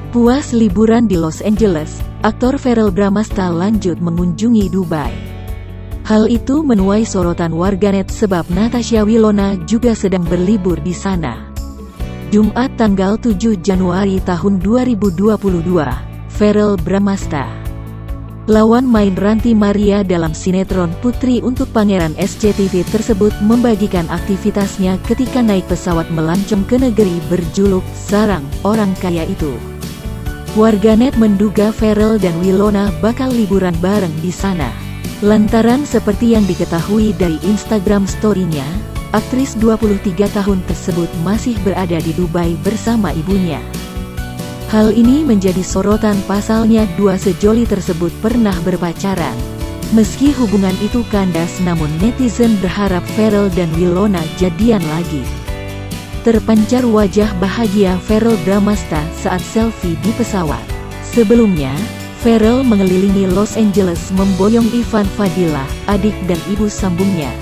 Puas liburan di Los Angeles, aktor Verrell Bramasta lanjut mengunjungi Dubai. Hal itu menuai sorotan warganet sebab Natasha Wilona juga sedang berlibur di sana. Jumat tanggal 7 Januari tahun 2022, Verrell Bramasta, lawan main Ranty Maria dalam sinetron Putri untuk Pangeran SCTV tersebut, membagikan aktivitasnya ketika naik pesawat melancong ke negeri berjuluk Sarang Orang Kaya itu. Warganet menduga Verrell dan Wilona bakal liburan bareng di sana. Lantaran seperti yang diketahui dari Instagram story-nya, aktris 23 tahun tersebut masih berada di Dubai bersama ibunya. Hal ini menjadi sorotan, pasalnya dua sejoli tersebut pernah berpacaran. Meski hubungan itu kandas, namun netizen berharap Verrell dan Wilona jadian lagi. Terpancar wajah bahagia Verrell Bramasta saat selfie di pesawat. Sebelumnya, Verrell mengelilingi Los Angeles memboyong Ivan Fadila, adik dan ibu sambungnya.